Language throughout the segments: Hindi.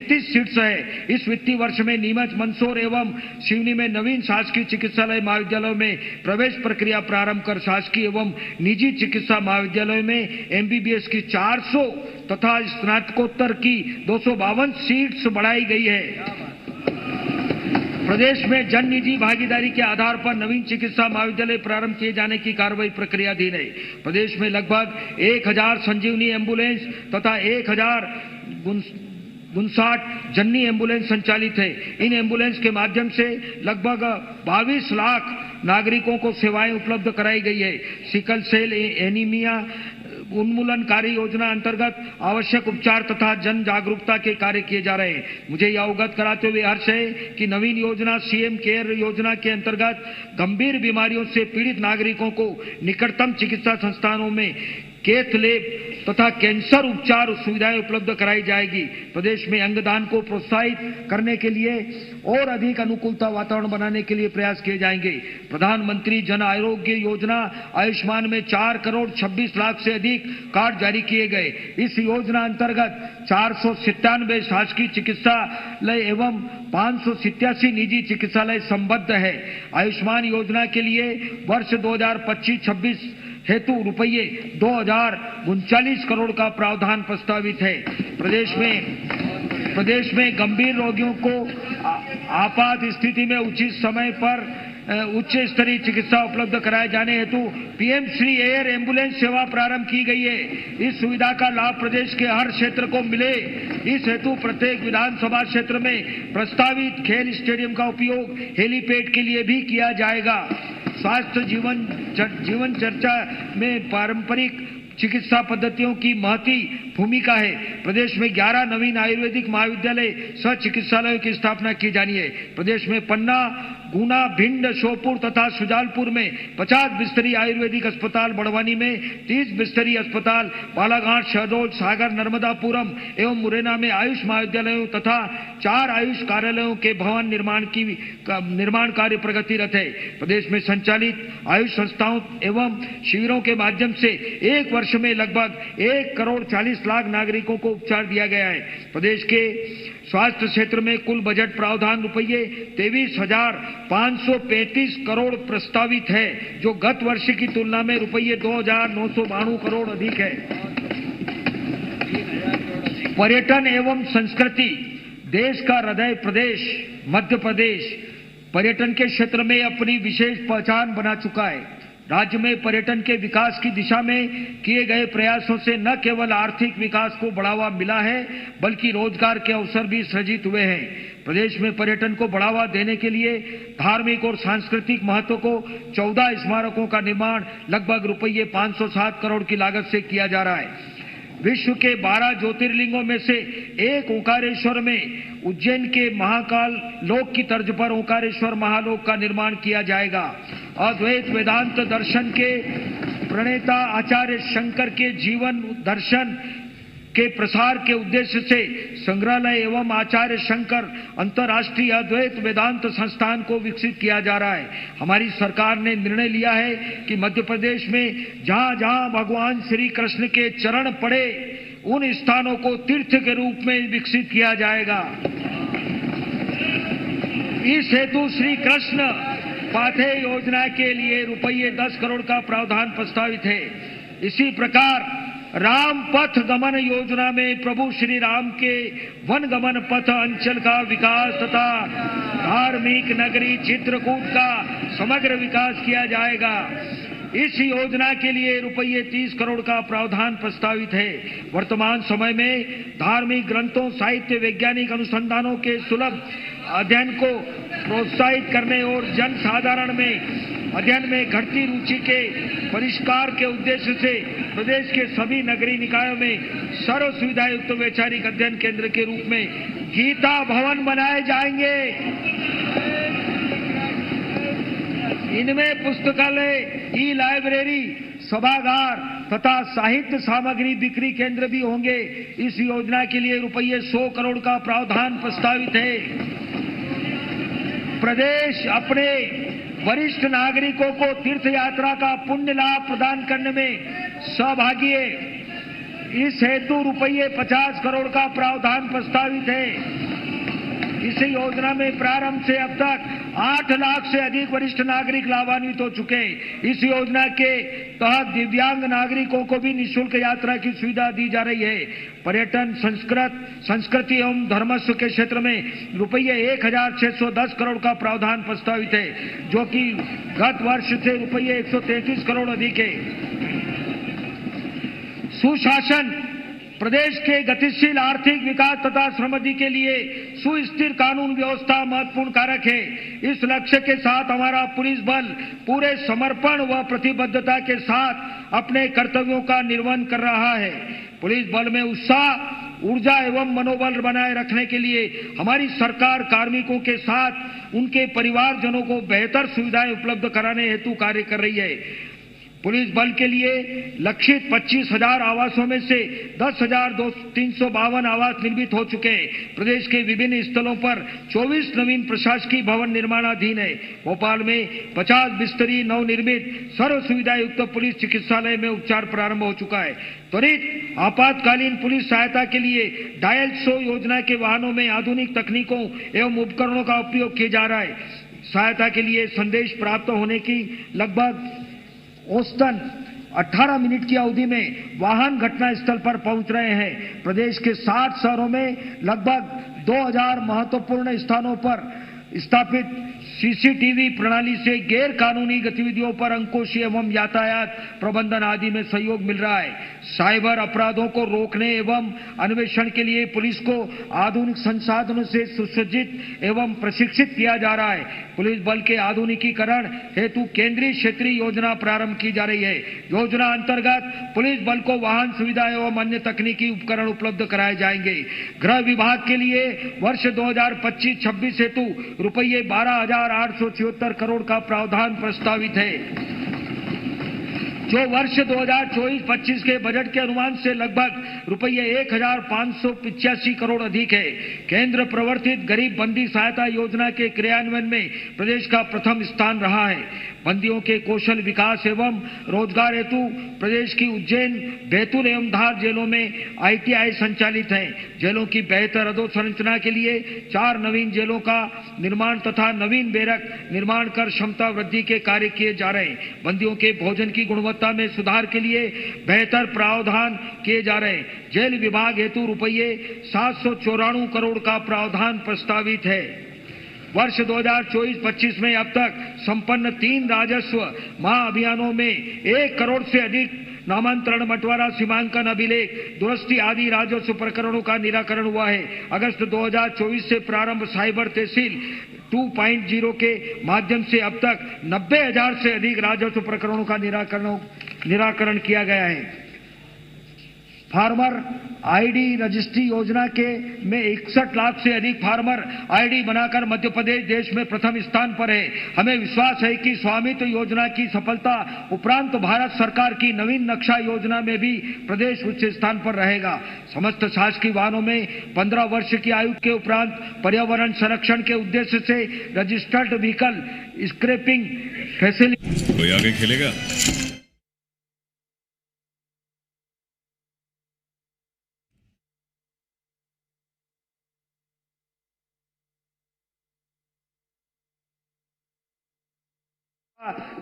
30 सीट्स है। इस वित्तीय वर्ष में नीमच, मंदसौर एवं सिवनी में नवीन शासकीय चिकित्सालय महाविद्यालयों में प्रवेश प्रक्रिया प्रारंभ कर शासकीय एवं निजी चिकित्सा महाविद्यालयों में एमबीबीएस की 400 तथा स्नातकोत्तर की 252 सीट्स बढ़ाई गई है। प्रदेश में जन निजी भागीदारी के आधार पर नवीन चिकित्सा महाविद्यालय प्रारंभ किए जाने की कार्रवाई प्रक्रियाधीन है। प्रदेश में लगभग 1000 संजीवनी एम्बुलेंस तथा 1000 59 जननी एम्बुलेंस संचालित है। इन एम्बुलेंस के माध्यम से लगभग 22 लाख नागरिकों को सेवाएं उपलब्ध कराई गई है। सिकल सेल एनीमिया उन्मूलनकारी योजना अंतर्गत आवश्यक उपचार तथा जन जागरूकता के कार्य किए जा रहे हैं। मुझे यह अवगत कराते हुए हर्ष है कि नवीन योजना सीएम केयर योजना के अंतर्गत गंभीर बीमारियों से पीड़ित नागरिकों को निकटतम चिकित्सा संस्थानों में कैथ लैब तथा कैंसर उपचार सुविधाएं उपलब्ध कराई जाएगी। प्रदेश में अंगदान को प्रोत्साहित करने के लिए और अधिक अनुकूलता वातावरण बनाने के लिए प्रयास किए जाएंगे। प्रधानमंत्री जन आरोग्य योजना आयुष्मान में 4 करोड़ 26 लाख से अधिक कार्ड जारी किए गए। इस योजना अंतर्गत 497 शासकीय चिकित्सालय एवं 587 निजी चिकित्सालय संबद्ध है। आयुष्मान योजना के लिए वर्ष 2025-26 हेतु रुपये 2039 करोड़ का प्रावधान प्रस्तावित है। प्रदेश में गंभीर रोगियों को आपात स्थिति में उचित समय पर उच्च स्तरीय चिकित्सा उपलब्ध कराए जाने हेतु पीएम श्री एयर एम्बुलेंस सेवा प्रारंभ की गई है। इस सुविधा का लाभ प्रदेश के हर क्षेत्र को मिले, इस हेतु प्रत्येक विधानसभा क्षेत्र में प्रस्तावित खेल स्टेडियम का उपयोग हेलीपैड के लिए भी किया जाएगा। स्वास्थ्य जीवन चर्चा में पारंपरिक चिकित्सा पद्धतियों की महती भूमिका है। प्रदेश में 11 नवीन आयुर्वेदिक महाविद्यालय सह चिकित्सालयों की स्थापना की जानी है। प्रदेश में पन्ना, गुना, भिंड, श्योपुर तथा सुजालपुर में 50 बिस्तरी आयुर्वेदिक अस्पताल, बड़वानी में 30 बिस्तरी अस्पताल, बालाघाट, शहडोल, सागर, नर्मदापुरम एवं मुरैना में आयुष महाविद्यालयों तथा 4 आयुष कार्यालयों के भवन निर्माण कार्य प्रगतिरत है। प्रदेश में संचालित आयुष संस्थाओं एवं शिविरों के माध्यम से एक वर्ष में लगभग 1 करोड़ 40 लाख नागरिकों को उपचार दिया गया है। प्रदेश के स्वास्थ्य क्षेत्र में कुल बजट प्रावधान रुपये 23,535 करोड़ प्रस्तावित है, जो गत वर्ष की तुलना में रुपये 2,992 करोड़ अधिक है। पर्यटन एवं संस्कृति, देश का हृदय प्रदेश मध्य प्रदेश पर्यटन के क्षेत्र में अपनी विशेष पहचान बना चुका है। राज्य में पर्यटन के विकास की दिशा में किए गए प्रयासों से न केवल आर्थिक विकास को बढ़ावा मिला है, बल्कि रोजगार के अवसर भी सृजित हुए हैं। प्रदेश में पर्यटन को बढ़ावा देने के लिए धार्मिक और सांस्कृतिक महत्व को 14 स्मारकों का निर्माण लगभग रुपये 507 करोड़ की लागत से किया जा रहा है। विश्व के 12 ज्योतिर्लिंगों में से एक ओंकारेश्वर में उज्जैन के महाकाल लोक की तर्ज पर ओंकारेश्वर महालोक का निर्माण किया जाएगा। अद्वैत वेदांत दर्शन के प्रणेता आचार्य शंकर के जीवन दर्शन के प्रसार के उद्देश्य से संग्रहालय एवं आचार्य शंकर अंतर्राष्ट्रीय अद्वैत वेदांत संस्थान को विकसित किया जा रहा है। हमारी सरकार ने निर्णय लिया है कि मध्य प्रदेश में जहां जहां भगवान श्री कृष्ण के चरण पड़े, उन स्थानों को तीर्थ के रूप में विकसित किया जाएगा। इस हेतु श्री कृष्ण पाथेय योजना के लिए रुपये 10 करोड़ का प्रावधान प्रस्तावित है। इसी प्रकार राम पथ गमन योजना में प्रभु श्री राम के वन गमन पथ अंचल का विकास तथा धार्मिक नगरी चित्रकूट का समग्र विकास किया जाएगा। इस योजना के लिए रुपये 30 करोड़ का प्रावधान प्रस्तावित है। वर्तमान समय में धार्मिक ग्रंथों, साहित्य, वैज्ञानिक अनुसंधानों के सुलभ अध्ययन को प्रोत्साहित करने और जन साधारण में अध्ययन में घटती रुचि के परिष्कार के उद्देश्य से प्रदेश के सभी नगरीय निकायों में सर्व सुविधा युक्त वैचारिक अध्ययन केंद्र के रूप में गीता भवन बनाए जाएंगे। इनमें पुस्तकालय, ई लाइब्रेरी, सभागार तथा साहित्य सामग्री बिक्री केंद्र भी होंगे। इस योजना के लिए रुपये 100 करोड़ का प्रावधान प्रस्तावित है। प्रदेश अपने वरिष्ठ नागरिकों को तीर्थ यात्रा का पुण्य लाभ प्रदान करने में सहभागी है। इस हेतु रुपये 50 करोड़ का प्रावधान प्रस्तावित है। इस योजना में प्रारंभ से अब तक 8 लाख से अधिक वरिष्ठ नागरिक लाभान्वित हो चुके हैं। इस योजना के तहत दिव्यांग नागरिकों को भी निःशुल्क यात्रा की सुविधा दी जा रही है। पर्यटन, संस्कृति एवं धर्मस्व के क्षेत्र में रुपये 1610 करोड़ का प्रावधान प्रस्तावित है, जो कि गत वर्ष से रुपये 133 करोड़ अधिक है। सुशासन, प्रदेश के गतिशील आर्थिक विकास तथा समृद्धि के लिए सुस्थिर कानून व्यवस्था महत्वपूर्ण कारक है। इस लक्ष्य के साथ हमारा पुलिस बल पूरे समर्पण व प्रतिबद्धता के साथ अपने कर्तव्यों का निर्वहन कर रहा है। पुलिस बल में उत्साह, ऊर्जा एवं मनोबल बनाए रखने के लिए हमारी सरकार कार्मिकों के साथ उनके परिवारजनों को बेहतर सुविधाएं उपलब्ध कराने हेतु कार्य कर रही है। पुलिस बल के लिए लक्षित 25,000 आवासों में से 10,352 आवास निर्मित हो चुके हैं। प्रदेश के विभिन्न स्थलों पर 24 नवीन प्रशासकीय भवन निर्माणाधीन है। भोपाल में 50 बिस्तरी नवनिर्मित सर्व सुविधा युक्त पुलिस चिकित्सालय में उपचार प्रारंभ हो चुका है। त्वरित आपातकालीन पुलिस सहायता के लिए डायल 100 योजना के वाहनों में आधुनिक तकनीकों एवं उपकरणों का उपयोग किया जा रहा है। सहायता के लिए संदेश प्राप्त होने की लगभग औसतन 18 मिनट की अवधि में वाहन घटना स्थल पर पहुंच रहे हैं। प्रदेश के 60 शहरों में लगभग 2000 महत्वपूर्ण स्थानों पर स्थापित सीसीटीवी प्रणाली से गैर कानूनी गतिविधियों पर अंकुश एवं यातायात प्रबंधन आदि में सहयोग मिल रहा है। साइबर अपराधों को रोकने एवं अन्वेषण के लिए पुलिस को आधुनिक संसाधनों से सुसज्जित एवं प्रशिक्षित किया जा रहा है। पुलिस बल के आधुनिकीकरण हेतु केंद्रीय क्षेत्रीय योजना प्रारंभ की जा रही है। योजना अंतर्गत पुलिस बल को वाहन सुविधा एवं अन्य तकनीकी उपकरण उपलब्ध कराए जाएंगे। गृह विभाग के लिए वर्ष 2025-26 हेतु रुपये 12,876 करोड़ का प्रावधान प्रस्तावित है, जो वर्ष 2024-25 के बजट के अनुमान से लगभग रुपये 1,585 करोड़ अधिक है। केंद्र प्रवर्तित गरीब बंदी सहायता योजना के क्रियान्वयन में प्रदेश का प्रथम स्थान रहा है। बंदियों के कौशल विकास एवं रोजगार हेतु प्रदेश की उज्जैन, बैतूल एवं धार जेलों में ITI संचालित है। जेलों की बेहतर अधोसंरचना के लिए 4 नवीन जेलों का निर्माण तथा नवीन बैरक निर्माण कर क्षमता वृद्धि के कार्य किए जा रहे हैं। बंदियों के भोजन की गुणवत्ता में सुधार के लिए बेहतर प्रावधान किए जा रहे हैं। जेल विभाग हेतु रुपये 794 करोड़ का प्रावधान प्रस्तावित है। वर्ष 2024-25 में अब तक संपन्न 3 राजस्व महाअभियानों में 1 करोड़ से अधिक नामांतरण, बंटवारा, सीमांकन, अभिलेख, दुरुस्ती आदि राजस्व प्रकरणों का निराकरण हुआ है। अगस्त 2024 से प्रारंभ साइबर तहसील 2.0 के माध्यम से अब तक 90,000 से अधिक राजस्व प्रकरणों का निराकरण किया गया है। फार्मर आईडी रजिस्ट्री योजना में 61 लाख से अधिक फार्मर आईडी बनाकर मध्य प्रदेश देश में प्रथम स्थान पर है। हमें विश्वास है कि स्वामित्व योजना की सफलता उपरांत भारत सरकार की नवीन नक्शा योजना में भी प्रदेश उच्च स्थान पर रहेगा। समस्त शासकीय वाहनों में 15 वर्ष की आयु के उपरांत पर्यावरण संरक्षण के उद्देश्य से रजिस्टर्ड व्हीकल स्क्रैपिंग फैसिलिटी। कोई आगे खेलेगा?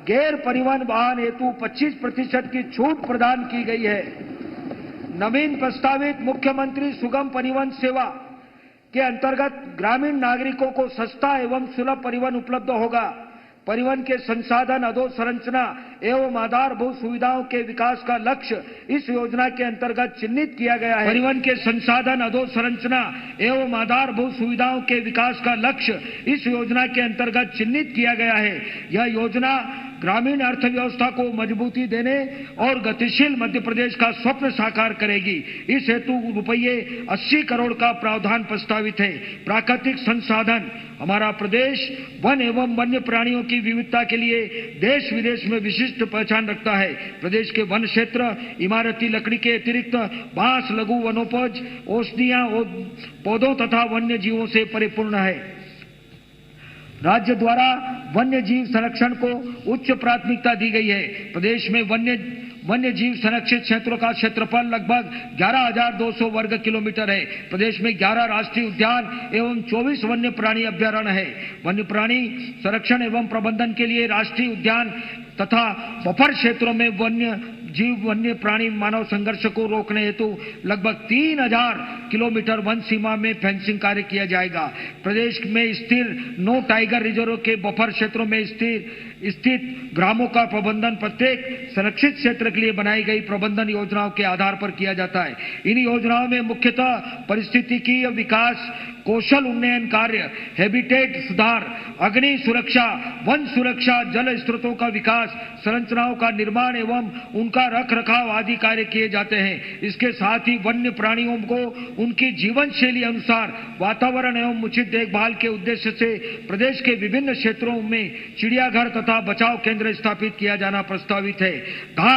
गैर परिवहन वाहन हेतु 25% की छूट प्रदान की गई है। नवीन प्रस्तावित मुख्यमंत्री सुगम परिवहन सेवा के अंतर्गत ग्रामीण नागरिकों को सस्ता एवं सुलभ परिवहन उपलब्ध होगा। परिवहन के संसाधन, अधोसंरचना एवं आधारभूत सुविधाओं के विकास का लक्ष्य इस योजना के अंतर्गत चिन्हित किया गया है। परिवहन के संसाधन, अधोसंरचना एवं आधारभूत सुविधाओं के विकास का लक्ष्य इस योजना के अंतर्गत चिन्हित किया गया है। यह योजना ग्रामीण अर्थव्यवस्था को मजबूती देने और गतिशील मध्य प्रदेश का स्वप्न साकार करेगी। इस हेतु रुपये 80 करोड़ का प्रावधान प्रस्तावित है। प्राकृतिक संसाधन, हमारा प्रदेश वन एवं वन्य प्राणियों की विविधता के लिए देश विदेश में विशिष्ट पहचान रखता है। प्रदेश के वन क्षेत्र इमारती लकड़ी के अतिरिक्त बांस, लघु वनोपज, औषधियां, पौधों तथा वन्य जीवों से परिपूर्ण है। राज्य द्वारा वन्य जीव संरक्षण को उच्च प्राथमिकता दी गई है। प्रदेश में वन्य जीव संरक्षित क्षेत्रों का क्षेत्रफल लगभग 11,200 वर्ग किलोमीटर है। प्रदेश में 11 राष्ट्रीय उद्यान एवं 24 वन्य प्राणी अभ्यारण्य है। वन्य प्राणी संरक्षण एवं प्रबंधन के लिए राष्ट्रीय उद्यान तथा बफर क्षेत्रों में वन्य प्राणी मानव संघर्ष को रोकने हेतु लगभग 3,000 किलोमीटर वन सीमा में फेंसिंग कार्य किया जाएगा। प्रदेश में स्थिर 9 टाइगर रिजर्व के बफर क्षेत्रों में स्थित ग्रामों का प्रबंधन प्रत्येक संरक्षित क्षेत्र के लिए बनाई गई प्रबंधन योजनाओं के आधार पर किया जाता है। इन योजनाओं में मुख्यतः पारिस्थितिकीय विकास, कौशल उन्नयन कार्य, हैबिटेट सुधार, अग्नि सुरक्षा, वन सुरक्षा, जल स्रोतों का विकास, संरचनाओं का निर्माण एवं उनका रख रखाव आदि कार्य किए जाते हैं। इसके साथ ही वन्य प्राणियों को उनकी जीवन शैली अनुसार वातावरण एवं उचित देखभाल के उद्देश्य से प्रदेश के विभिन्न क्षेत्रों में चिड़ियाघर तथा बचाव केंद्र स्थापित किया जाना प्रस्तावित है।